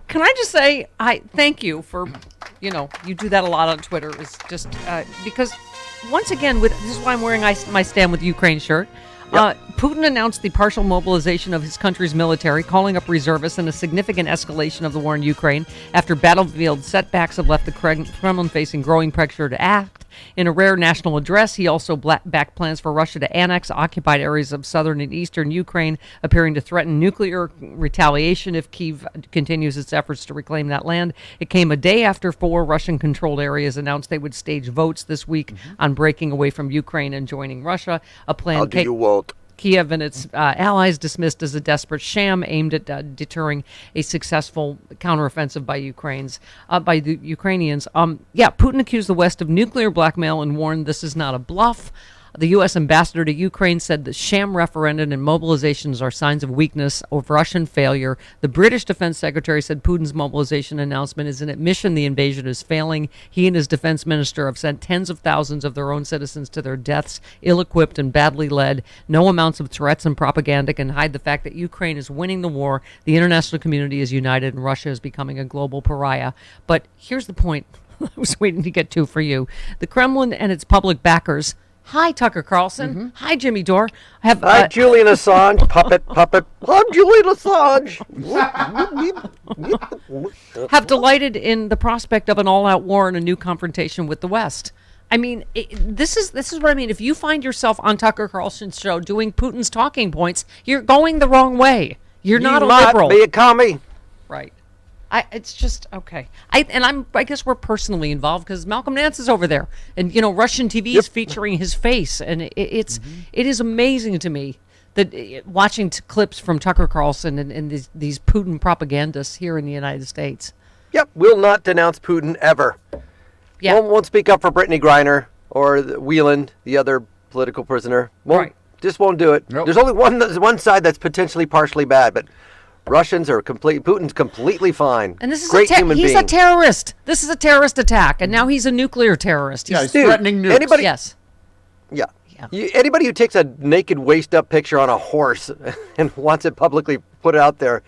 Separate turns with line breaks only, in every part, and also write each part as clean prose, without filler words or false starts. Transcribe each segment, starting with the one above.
Can I just say, I thank you for, you do that a lot on Twitter. Is just because once again, this is why I'm wearing my Stand With Ukraine shirt. Yep. Putin announced the partial mobilization of his country's military, calling up reservists, and a significant escalation of the war in Ukraine after battlefield setbacks have left the Kremlin facing growing pressure to act. In a rare national address, he also backed plans for Russia to annex occupied areas of southern and eastern Ukraine, appearing to threaten nuclear retaliation if Kyiv continues its efforts to reclaim that land. It came a day after 4 Russian-controlled areas announced they would stage votes this week on breaking away from Ukraine and joining Russia. A plan.
How do you vote?
Kiev and its allies dismissed as a desperate sham aimed at deterring a successful counteroffensive by the Ukrainians. Putin accused the West of nuclear blackmail and warned this is not a bluff. The U.S. ambassador to Ukraine said the sham referendum and mobilizations are signs of weakness or Russian failure. The British defense secretary said Putin's mobilization announcement is an admission the invasion is failing. He and his defense minister have sent tens of thousands of their own citizens to their deaths, ill-equipped and badly led. No amounts of threats and propaganda can hide the fact that Ukraine is winning the war. The international community is united and Russia is becoming a global pariah. But here's the point I was waiting to get to for you. The Kremlin and its public backers. Hi, Tucker Carlson. Hi, Jimmy Dore.
Hi, Julian Assange. Puppet. I'm Julian Assange.
Have delighted in the prospect of an all-out war and a new confrontation with the West. I mean, this is what I mean. If you find yourself on Tucker Carlson's show doing Putin's talking points, you're going the wrong way. You're not a liberal.
Be a commie.
Right. It's just okay. I guess we're personally involved because Malcolm Nance is over there, and Russian TV is featuring his face, and it is amazing to me that watching clips from Tucker Carlson and these Putin propagandists here in the United States.
Yep, will not denounce Putin ever.
Yeah,
won't speak up for Brittany Griner or Wieland, the other political prisoner. Just won't do it. Nope. There's only one side that's potentially partially bad, but. Russians are Putin's completely fine.
And this is
great human being.
He's a terrorist. This is a terrorist attack, and now he's a nuclear terrorist.
He's threatening nukes.
Yes.
Yeah. Anybody who takes a naked waist-up picture on a horse and wants it publicly put out there,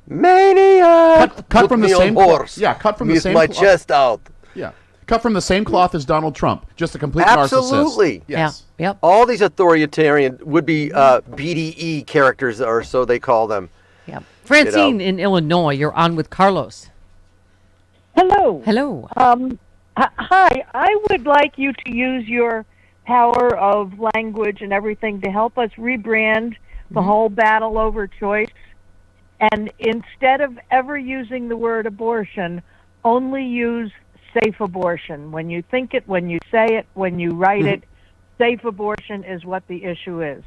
mania.
Cut from the same horse. Yeah, cut from the same.
My chest out.
Yeah. Cut from the same cloth as Donald Trump. Just a complete
Absolutely.
narcissist. Yes.
Yeah. Yep.
All these authoritarian would-be BDE characters, or so they call them.
Yeah. Francine in Illinois, you're on with Carlos.
Hello.
Hello.
Hi. I would like you to use your power of language and everything to help us rebrand the whole battle over choice. And instead of ever using the word abortion, only use safe abortion. When you think it, when you say it, when you write it, safe abortion is what the issue is.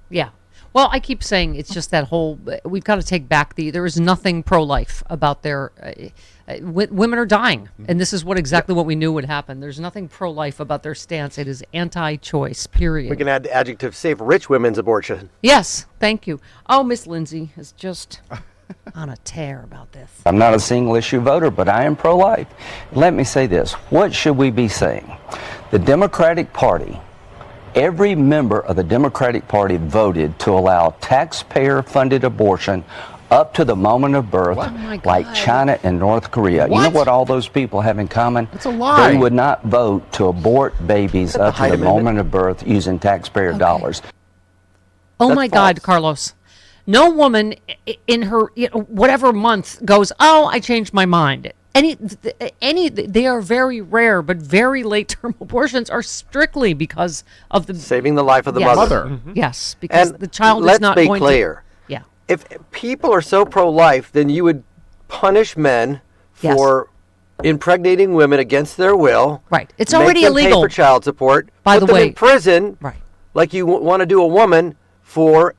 Yeah. Well, I keep saying it's just that whole, we've got to take back there is nothing pro-life about women are dying. And this is exactly what we knew would happen. There's nothing pro-life about their stance. It is anti-choice, period.
We can add the adjective safe rich women's abortion.
Yes, thank you. Oh, Miss Lindsey is just on a tear about this.
I'm not a single issue voter, but I am pro-life. Let me say this. What should we be saying? The Democratic Party, every member of the Democratic Party voted to allow taxpayer-funded abortion up to the moment of birth, like China and North Korea. You know what all those people have in common?
It's a lie.
They would not vote to abort babies up to the moment of birth using taxpayer dollars.
Oh my God, Carlos. No woman in her whatever month goes, oh, I changed my mind. They are very rare, but very late-term abortions are strictly because of the
saving the life of the mother.
Mm-hmm. Yes, because
and
the child is not going to.
Let's be clear.
Yeah.
If people are so pro-life, then you would punish men for impregnating women against their will.
Right. It's already illegal.
Pay for child support.
By the way,
put them in prison.
Right.
Like you want to do a woman for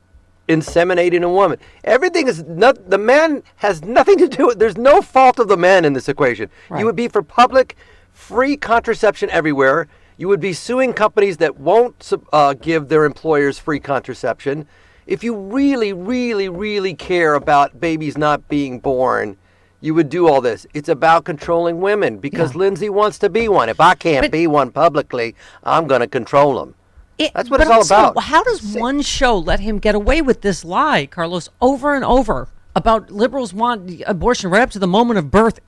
inseminating a woman. Everything is not, the man has nothing to do with, there's no fault of the man in this equation. Right. You would be for public free contraception everywhere. You would be suing companies that won't give their employers free contraception. If you really, really, really care about babies not being born, you would do all this. It's about controlling women because Lindsey wants to be one. If I can't be one publicly, I'm going to control them. That's what it's all about.
How does one show let him get away with this lie, Carlos, over and over? about liberals want abortion right up to the moment of birth.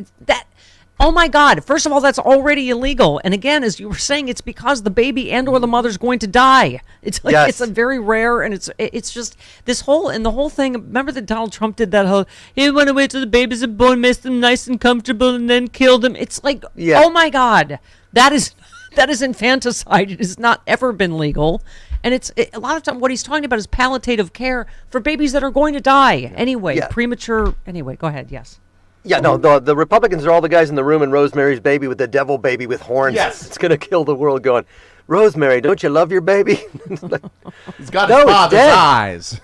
Oh my God! First of all, that's already illegal. And again, as you were saying, it's because the baby and/or the mother's going to die. It's like it's a very rare, and it's just this whole and the whole thing. Remember that Donald Trump did that whole he went away till the babies are born, made them nice and comfortable, and then killed them. It's like oh my God, that is infanticide. It has not ever been legal. And a lot of time what he's talking about is palliative care for babies that are going to die anyway, premature. Anyway, go ahead. Yes.
Yeah, no, the Republicans are all the guys in the room in Rosemary's Baby with the devil baby with horns.
Yes.
It's going to kill the world going, Rosemary, don't you love your baby?
He's got his father's eyes.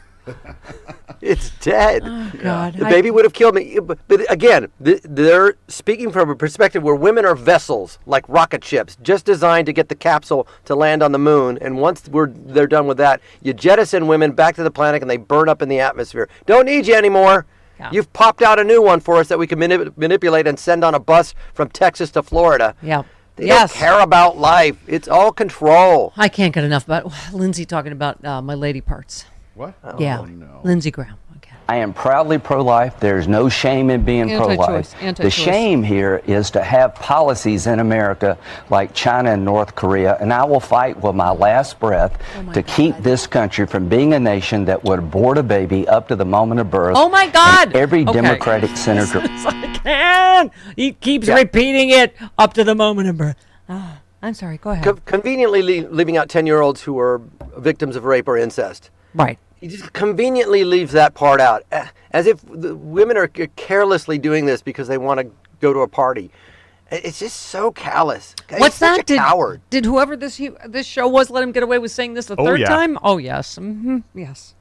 It's dead.
Oh, God.
The baby would have killed me. But again, they're speaking from a perspective where women are vessels, like rocket ships, just designed to get the capsule to land on the moon. And once they're done with that, you jettison women back to the planet and they burn up in the atmosphere. Don't need you anymore. Yeah. You've popped out a new one for us that we can manipulate and send on a bus from Texas to Florida.
Yeah.
They don't care about life. It's all control.
I can't get enough about Lindsey talking about my lady parts.
What?
Yeah.
No.
Lindsey Graham. Okay.
I am proudly pro-life. There's no shame in being pro-life. The shame here is to have policies in America like China and North Korea, and I will fight with my last breath to keep this country from being a nation that would abort a baby up to the moment of birth.
Oh my God!
And every Democratic senator.
I can. He keeps repeating it up to the moment of birth. Oh, I'm sorry. Go ahead.
Conveniently leaving out 10-year-olds who are victims of rape or incest.
Right.
He just conveniently leaves that part out, as if the women are carelessly doing this because they want to go to a party. It's just so callous.
What's
He's
that?
a coward.
Did whoever this show was let him get away with saying this a third time? Oh, yes. Mm-hmm. Yes.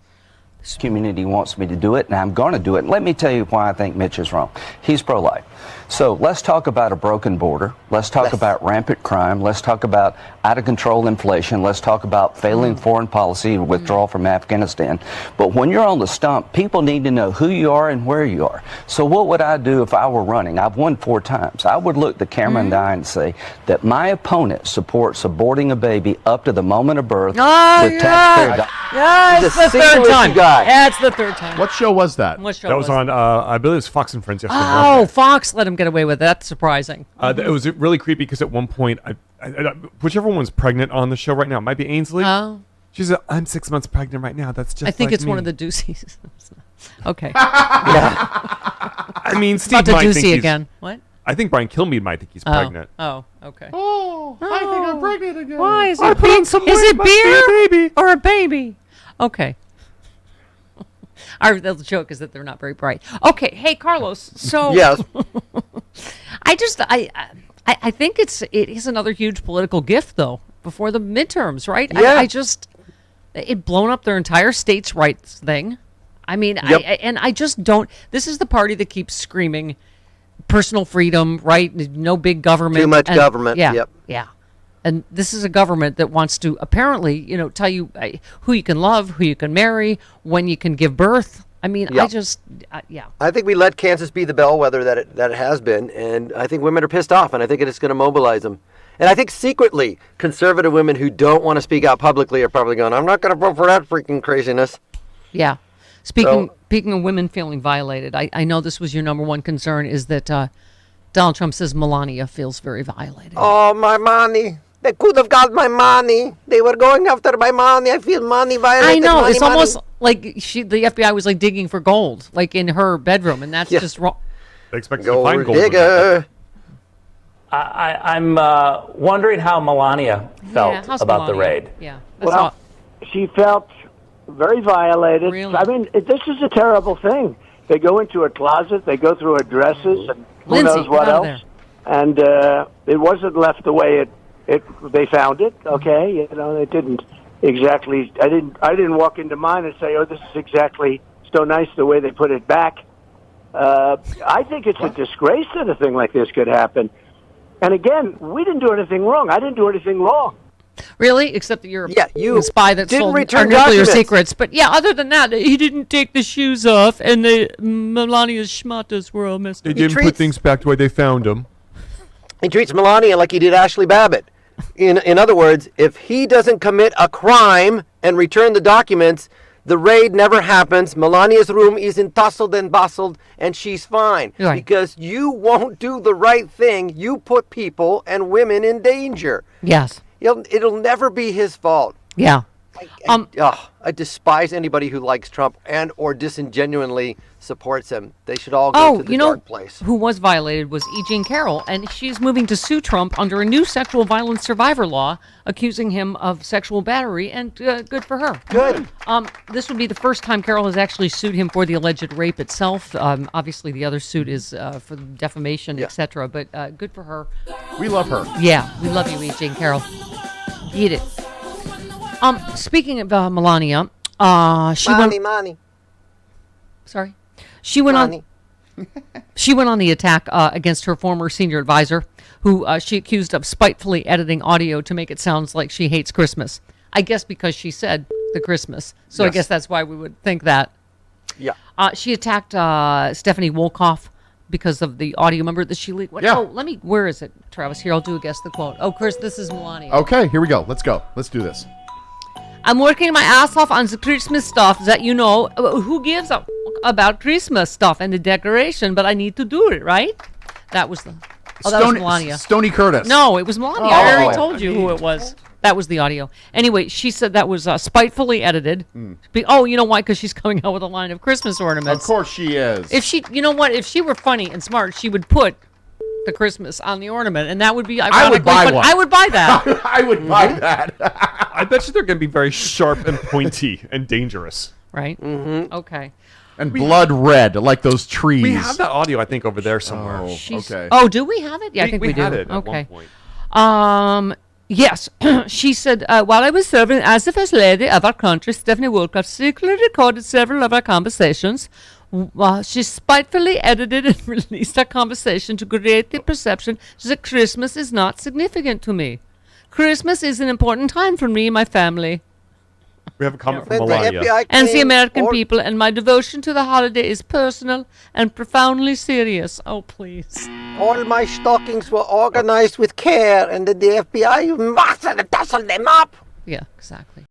Community wants me to do it, and I'm going to do it. And let me tell you why I think Mitch is wrong. He's pro-life. So let's talk about a broken border. Let's talk about rampant crime. Let's talk about out-of-control inflation. Let's talk about failing foreign policy and withdrawal from Afghanistan. But when you're on the stump, people need to know who you are and where you are. So what would I do if I were running? I've won 4 times. I would look the camera and eye and say that my opponent supports aborting a baby up to the moment of birth with taxpayer dollars.
Yeah, it's the third time. That's the third time.
What show was that?
What show
that was on, I believe it was Fox and Friends yesterday.
Oh, Fox let him get away with it. That's surprising.
It was really creepy because at one point, whichever one's pregnant on the show right now, it might be Ainsley.
Oh.
She said, I'm 6 months pregnant right now. That's just
I think
like
it's
me.
one of the Doocies. Okay.
I mean, Steve
Not the
might think
Doocy
he's...
again. What?
I think Brian Kilmeade might think he's pregnant.
Oh, okay.
Oh, I think I'm pregnant again.
Why? Is
I
it,
put on some weight,
is it
must be a
beer
baby.
or a baby? Okay. The joke is that they're not very bright. Okay, hey Carlos. So
Yes.
I think it is another huge political gift though before the midterms, right?
Yeah.
It blown up their entire states' rights thing. I mean, I just don't. This is the party that keeps screaming personal freedom, right? No big government.
Too much government.
Yeah.
Yep.
Yeah. And this is a government that wants to apparently, tell you who you can love, who you can marry, when you can give birth. I mean,
Yep. I think we let Kansas be the bellwether that it has been, and I think women are pissed off, and I think it is going to mobilize them. And I think secretly, conservative women who don't want to speak out publicly are probably going, I'm not going to vote for that freaking craziness.
Yeah. Speaking of women feeling violated, I know this was your number one concern, is that Donald Trump says Melania feels very violated.
Oh, my money. They could have got my money. They were going after my money. I feel money violated.
I know.
Money,
It's almost like the FBI was like digging for gold, like in her bedroom, and that's just wrong.
They expect to find gold.
Digger.
I'm wondering how Melania felt about the raid.
Yeah.
Well, she felt very violated.
Really?
I mean, this is a terrible thing. They go into a closet, they go through her dresses, and who
Lindsey,
knows what
get out of
else. And it wasn't left the way they found it. Okay, it didn't exactly. I didn't walk into mine and say, "Oh, this is exactly so nice the way they put it back." I think it's a disgrace that a thing like this could happen. And again, we didn't do anything wrong. I didn't do anything wrong.
Really? Except that you're
you
a spy that
didn't
sold our
return
nuclear
documents.
secrets. But yeah, other than that, he didn't take the shoes off, and Melania's schmatas were all messed
They
up.
didn't put things back the way they found them.
He treats Melania like he did Ashley Babbitt. In other words, if he doesn't commit a crime and return the documents, The raid never happens. Melania's room isn't tussled and bustled, and she's fine.
Right.
Because you won't do the right thing. You put people and women in danger.
Yes.
It'll never be his fault.
Yeah.
I despise anybody who likes Trump and or disingenuinely supports him. They should all go to the dark place.
Who was violated was E. Jean Carroll, and she's moving to sue Trump under a new sexual violence survivor law, accusing him of sexual battery, and good for her.
Good.
This would be the first time Carroll has actually sued him for the alleged rape itself. Obviously, the other suit is for defamation, etc., but good for her.
We love her.
Yeah, we love you, E. Jean Carroll. Get it. Speaking of Melania, she went. Sorry, she went on. She went on the attack against her former senior advisor, who she accused of spitefully editing audio to make it sound like she hates Christmas. I guess because she said the Christmas, so I guess that's why we would think that.
Yeah.
She attacked Stephanie Wolkoff because of the audio. Remember that she leaked?
Yeah.
Oh, where is it, Travis? Here, I'll do a guess the quote. Oh, Chris, this is Melania.
Okay, here we go. Let's go. Let's do this.
I'm working my ass off on the Christmas stuff that who gives up about Christmas stuff and the decoration, but I need to do it, right? That was that was Melania.
Stony Curtis.
No, it was Melania. I already told you who it was. That was the audio. Anyway, she said that was spitefully edited. Oh, you know why? Because she's coming out with a line of Christmas ornaments.
Of course she is.
If she, you know what? If she were funny and smart, she would put the Christmas on the ornament, and that would be ironic.
I would buy one.
I would buy that.
I would buy that.
I bet you they're going to be very sharp and pointy and dangerous.
Right? Mm-hmm. Okay.
And blood red, like those trees.
We have that audio, I think, over there somewhere.
Oh, okay.
Oh, do we have it? Yeah, I think we do.
had it at
Okay.
one point.
Yes, she said, while I was serving as the first lady of our country, Stephanie Wolkoff secretly recorded several of our conversations. She spitefully edited and released our conversation to create the perception that Christmas is not significant to me. Christmas is an important time for me and my family.
We have a comment
When
from
the
Melania.
FBI
And the
came
American
or-
people, and my devotion to the holiday is personal and profoundly serious. Oh, please.
All my stockings were organized with care, and the FBI must have tussled them up.
Yeah, exactly.